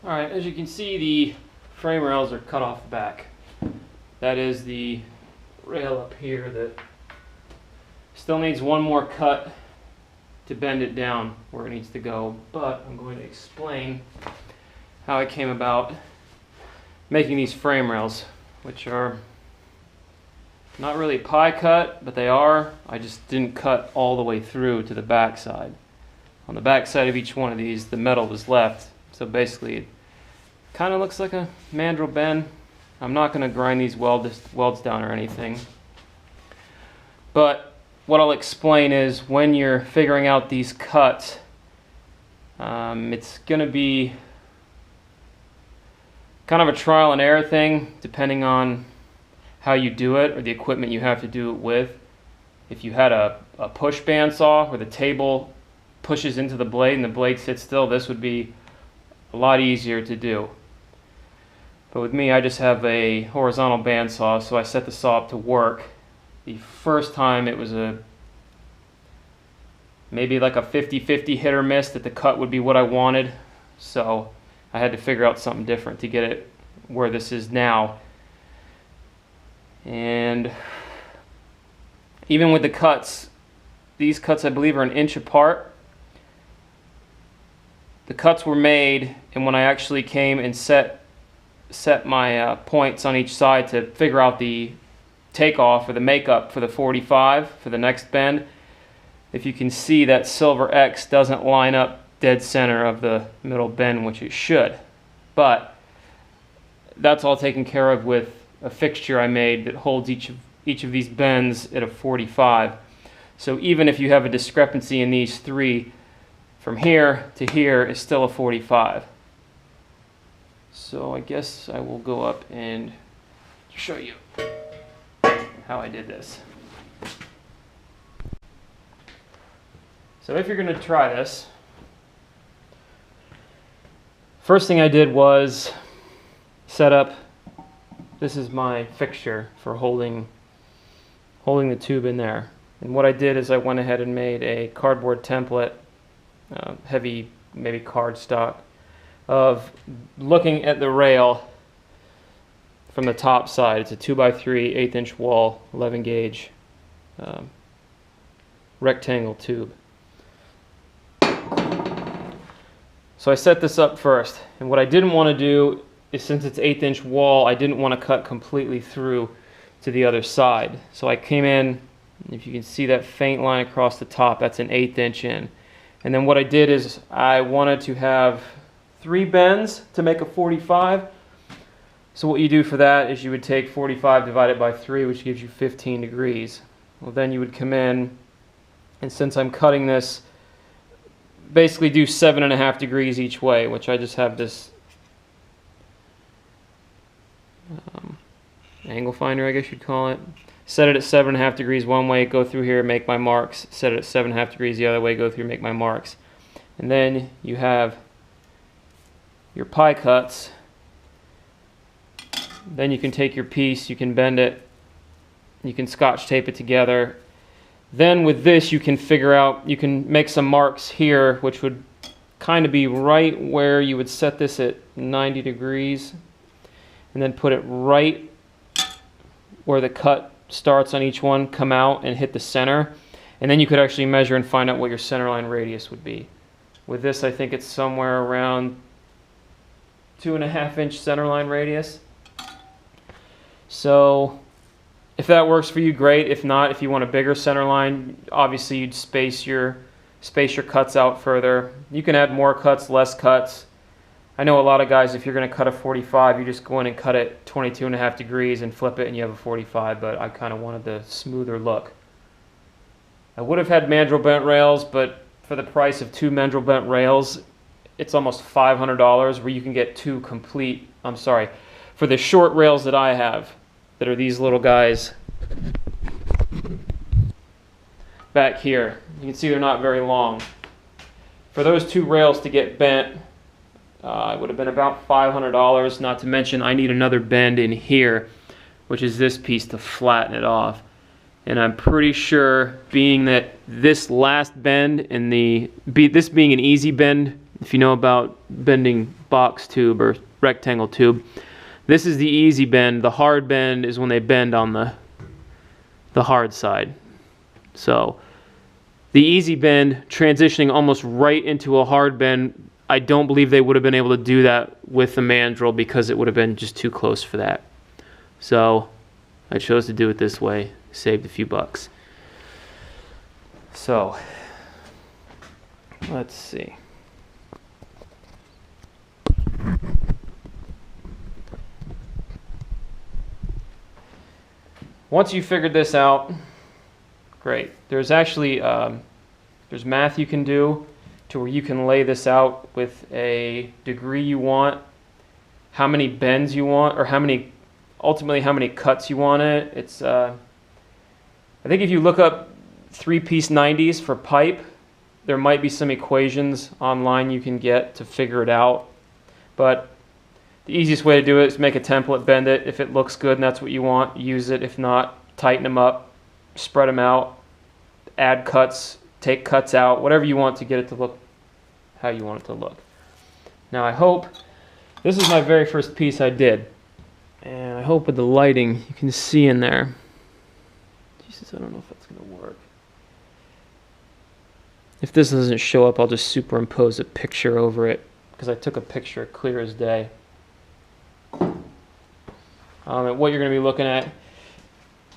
Alright, as you can see, the frame rails are cut off the back. That is the rail up here that still needs one more cut to bend it down where it needs to go, but I'm going to explain how I came about making these frame rails, which are not really pie cut, but they are. I just didn't cut all the way through to the back side. On the back side of each one of these, the metal was left, so basically it kind of looks like a mandrel bend. I'm not going to grind these welds down or anything, but what I'll explain is when you're figuring out these cuts, it's going to be kind of a trial and error thing depending on how you do it or the equipment you have to do it with. If you had a push bandsaw where the table pushes into the blade and the blade sits still, this would be a lot easier to do. But with me, I just have a horizontal bandsaw, so I set the saw up to work. The first time it was maybe like a 50-50 hit or miss that the cut would be what I wanted, so I had to figure out something different to get it where this is now. And even with the cuts, these cuts I believe are 1 inch apart. The cuts were made, and when I actually came and set my points on each side to figure out the takeoff or the makeup for the 45 for the next bend, if you can see, that silver X doesn't line up dead center of the middle bend, which it should. But that's all taken care of with a fixture I made that holds each of these bends at a 45. So even if you have a discrepancy in these three, from here to here is still a 45. So I guess I will go up and show you how I did this. So if you're going to try this, first thing I did was set up, this is my fixture for holding the tube in there. And what I did is I went ahead and made a cardboard template, heavy, maybe cardstock, of looking at the rail from the top side. It's a 2x3 1/8 inch wall, 11 gauge rectangle tube. So I set this up first, and what I didn't want to do is, since it's 1/8 inch wall, I didn't want to cut completely through to the other side. So I came in, if you can see that faint line across the top, that's an 1/8 inch in. And then what I did is I wanted to have 3 bends to make a 45. So what you do for that is you would take 45 divided by 3, which gives you 15 degrees. Well, then you would come in, and since I'm cutting this, basically do 7.5 degrees each way, which I just have this angle finder, I guess you'd call it. Set it at 7.5 degrees one way, go through here, make my marks. Set it at 7.5 degrees the other way, go through, make my marks. And then you have your pie cuts. Then you can take your piece, you can bend it, you can scotch tape it together. Then with this you can figure out, you can make some marks here, which would kind of be right where you would set this at 90 degrees, and then put it right where the cut starts on each one, come out and hit the center, and then you could actually measure and find out what your centerline radius would be. With this, I think it's somewhere around 2.5 inch centerline radius. So if that works for you, great. If not, if you want a bigger centerline, obviously you'd space your cuts out further. You can add more cuts, less cuts. I know a lot of guys, if you're going to cut a 45, you just go in and cut it 22.5 degrees and flip it and you have a 45, but I kind of wanted the smoother look. I would have had mandrel bent rails, but for the price of 2 mandrel bent rails, it's almost $500, where you can get 2 complete, I'm sorry, for the short rails that I have, that are these little guys back here. You can see they're not very long. For those 2 rails to get bent, it would have been about $500, not to mention I need another bend in here, which is this piece to flatten it off. And I'm pretty sure, being that this last bend and this being an easy bend if you know about bending box tube or rectangle tube, this is the easy bend. The hard bend is when they bend on the hard side. So the easy bend transitioning almost right into a hard bend, I don't believe they would have been able to do that with the mandrel because it would have been just too close for that. So I chose to do it this way, saved a few bucks. So let's see. Once you figured this out, great. There's actually there's math you can do to where you can lay this out with a degree you want, how many bends you want, or ultimately how many cuts you want it. It's I think if you look up 3-piece 90s for pipe, there might be some equations online you can get to figure it out. But the easiest way to do it is make a template, bend it. If it looks good and that's what you want, use it. If not, tighten them up, spread them out, add cuts, take cuts out, whatever you want to get it to look how you want it to look. Now I hope, this is my very first piece I did, and I hope with the lighting you can see in there. Jesus, I don't know if that's going to work. If this doesn't show up, I'll just superimpose a picture over it because I took a picture clear as day. And what you're going to be looking at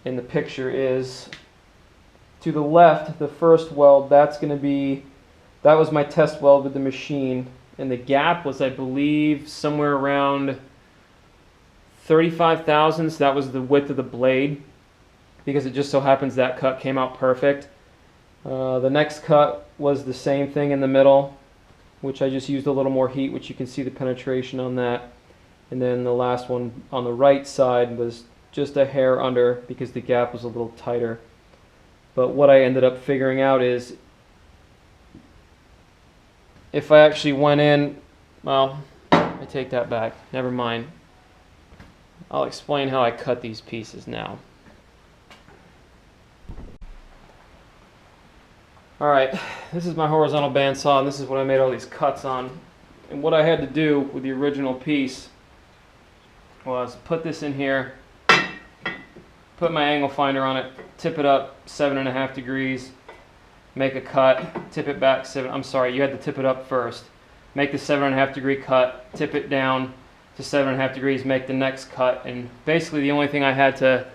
in the picture is, to the left, the first weld, that was my test weld with the machine, and the gap was, I believe, somewhere around 35 thousandths. That was the width of the blade, because it just so happens that cut came out perfect. The next cut was the same thing in the middle, which I just used a little more heat, which you can see the penetration on that. And then the last one on the right side was just a hair under because the gap was a little tighter. But what I ended up figuring out is if I actually went in, well, I take that back, never mind. I'll explain how I cut these pieces now. Alright, this is my horizontal bandsaw, and this is what I made all these cuts on. And what I had to do with the original piece was put this in here, put my angle finder on it, tip it up 7.5 degrees, make a cut, tip it back you had to tip it up first. Make the 7.5 degree cut, tip it down to 7.5 degrees, make the next cut. And basically the only thing I had to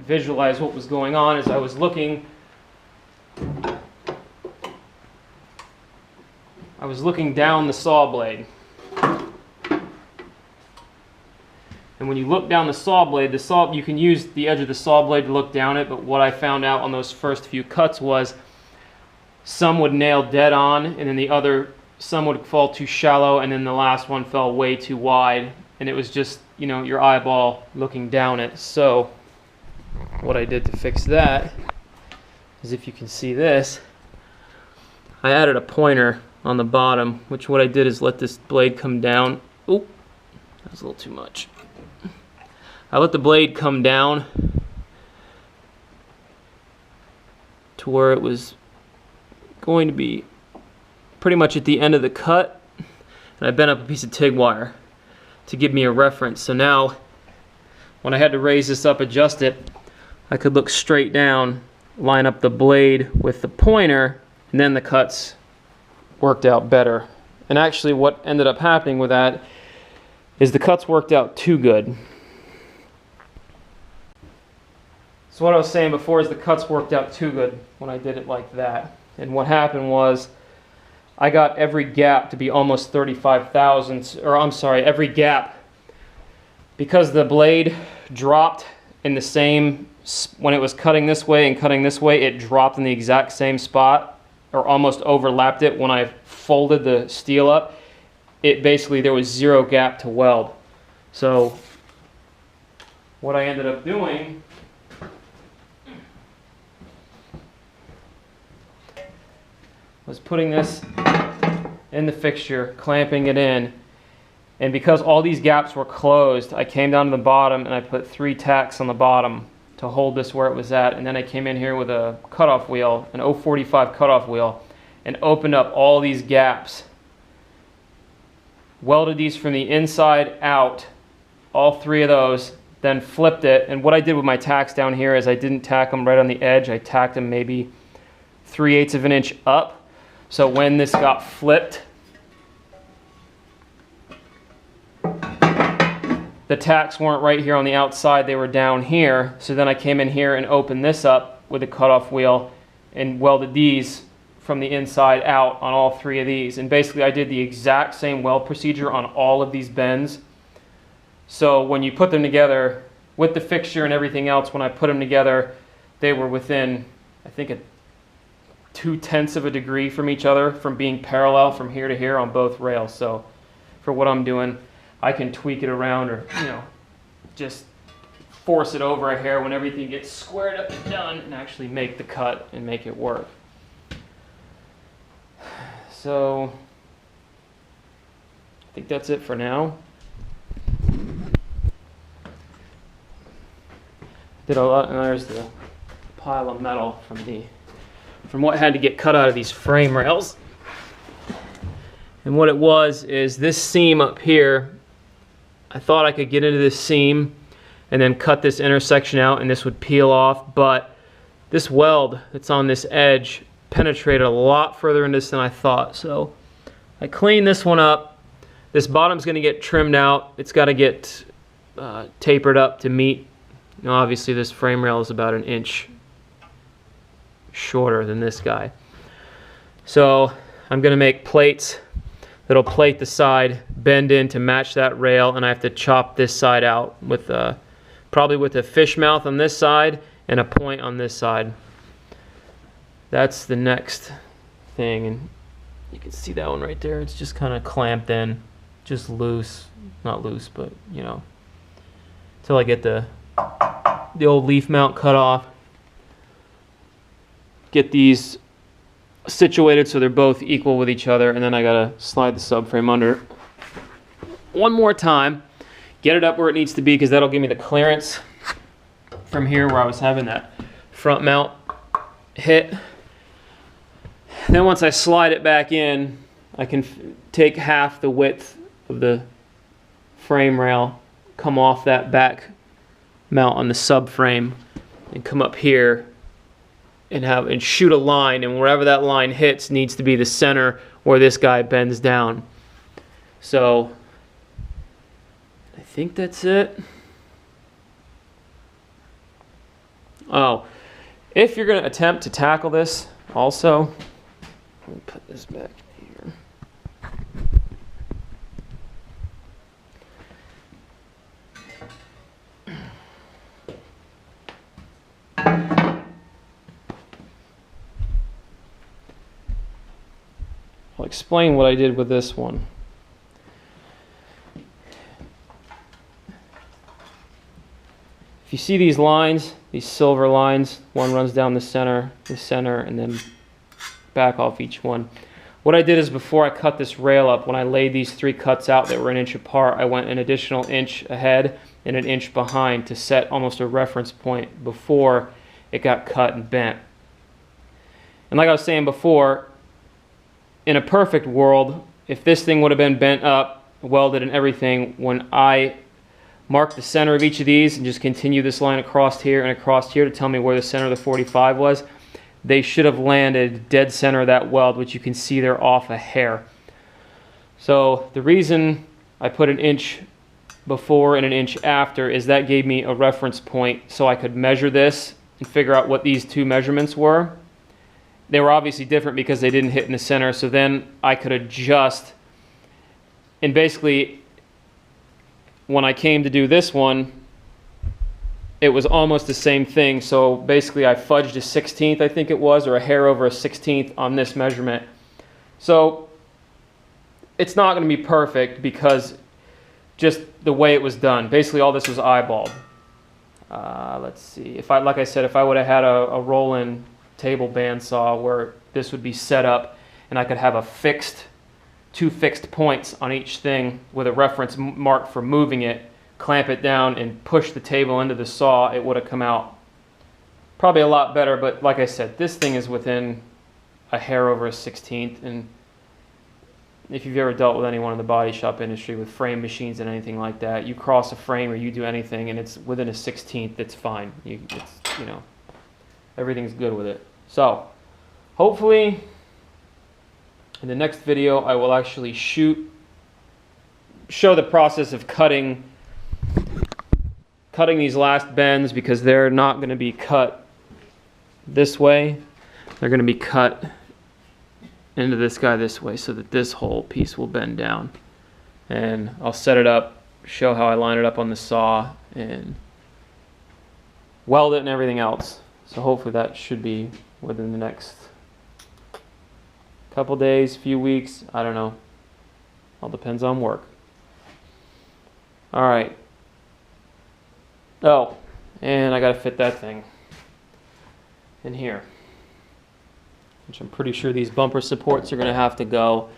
visualize what was going on is I was looking down the saw blade. And when you look down the saw blade, you can use the edge of the saw blade to look down it, but what I found out on those first few cuts was some would nail dead on, and then some would fall too shallow, and then the last one fell way too wide, and it was just, you know, your eyeball looking down it. So what I did to fix that is, if you can see this, I added a pointer on the bottom, which what I did is let this blade come down. Oop, that was a little too much. I let the blade come down to where it was going to be pretty much at the end of the cut, and I bent up a piece of TIG wire to give me a reference. So now when I had to raise this up, adjust it, I could look straight down, line up the blade with the pointer, and then the cuts worked out better. And actually what ended up happening with that is the cuts worked out too good. So what I was saying before is the cuts worked out too good when I did it like that. And what happened was I got every gap to be almost 35 thousandths, or I'm sorry, every gap, because the blade dropped in the same, when it was cutting this way and cutting this way, it dropped in the exact same spot, or almost overlapped it. When I folded the steel up, it basically, there was zero gap to weld. So what I ended up doing was putting this in the fixture, clamping it in, and because all these gaps were closed, I came down to the bottom and I put 3 tacks on the bottom to hold this where it was at, and then I came in here with a cutoff wheel, an 045 cutoff wheel, and opened up all these gaps welded these from the inside out, all 3 of those, then flipped it. And what I did with my tacks down here is I didn't tack them right on the edge. I tacked them maybe 3/8 of an inch up. So when this got flipped, the tacks weren't right here on the outside, they were down here. So then I came in here and opened this up with a cutoff wheel and welded these from the inside out on all 3 of these. And basically I did the exact same weld procedure on all of these bends. So when you put them together with the fixture and everything else, when I put them together, they were within, I think, a 0.2 of a degree from each other, from being parallel from here to here on both rails. So for what I'm doing, I can tweak it around, or just force it over a hair when everything gets squared up and done, and actually make the cut and make it work. So I think that's it for now. Did a lot, and there's the pile of metal from what had to get cut out of these frame rails. And what it was is this seam up here, I thought I could get into this seam and then cut this intersection out and this would peel off, but this weld that's on this edge penetrated a lot further into this than I thought. So I cleaned this one up. This bottom's going to get trimmed out. It's got to get tapered up to meet. Obviously this frame rail is about 1 inch shorter than this guy. So I'm going to make plates that'll plate the side, bend in to match that rail, and I have to chop this side out with probably with a fish mouth on this side and a point on this side. That's the next thing, and you can see that one right there. It's just kind of clamped in, just loose, not loose, but until I get the old leaf mount cut off. Get these situated so they're both equal with each other, and then I gotta slide the subframe under one more time, get it up where it needs to be, because that'll give me the clearance from here where I was having that front mount hit. Then once I slide it back in, I can take half the width of the frame rail, come off that back mount on the subframe, and come up here and shoot a line, and wherever that line hits needs to be the center where this guy bends down. So I think that's it. Oh, if you're going to attempt to tackle this also, let me put this back here. I'll explain what I did with this one. If you see these lines, these silver lines, one runs down the center, and then back off each one. What I did is, before I cut this rail up, when I laid these 3 cuts out that were 1 inch apart, I went an additional 1 inch ahead and 1 inch behind to set almost a reference point before it got cut and bent. And like I was saying before, in a perfect world, if this thing would have been bent up, welded and everything, when I mark the center of each of these and just continue this line across here and across here to tell me where the center of the 45 was, they should have landed dead center of that weld, which you can see they're off a hair. So the reason I put 1 inch before and 1 inch after is that gave me a reference point so I could measure this and figure out what these 2 measurements were. They were obviously different because they didn't hit in the center, so then I could adjust. And basically, when I came to do this one, it was almost the same thing. So basically I fudged a 1/16, I think it was, or a hair over a 1/16 on this measurement. So it's not going to be perfect because just the way it was done. Basically all this was eyeballed. Let's see, like I said, if I would have had a roll-in table bandsaw where this would be set up and I could have 2 fixed points on each thing with a reference mark for moving it, clamp it down and push the table into the saw, it would have come out probably a lot better. But like I said, this thing is within a hair over a 1/16, and if you've ever dealt with anyone in the body shop industry with frame machines and anything like that, you cross a frame or you do anything and it's within a 1/16th, it's fine. You know, everything's good with it. So hopefully in the next video I will actually show the process of cutting these last bends, because they're not going to be cut this way. They're going to be cut into this guy this way so that this whole piece will bend down. And I'll set it up, show how I line it up on the saw, and weld it and everything else. So hopefully that should be within the next couple days, few weeks, I don't know. All depends on work. All right. Oh, and I gotta fit that thing in here, which I'm pretty sure these bumper supports are gonna have to go.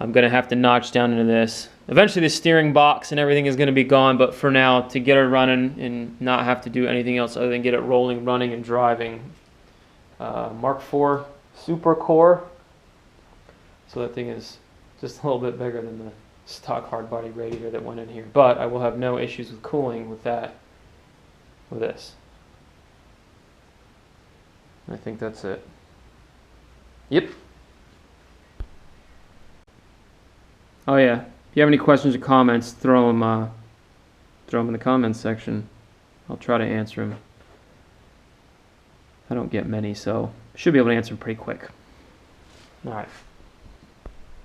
I'm gonna have to notch down into this. Eventually the steering box and everything is gonna be gone, but for now, to get it running and not have to do anything else other than get it rolling, running, and driving, Mark IV Super Core. So that thing is just a little bit bigger than the stock hard body radiator that went in here, but I will have no issues with cooling with that, with this. I think that's it. Yep. Oh yeah, if you have any questions or comments, throw them in the comments section. I'll try to answer them. I don't get many, so should be able to answer them pretty quick. All right.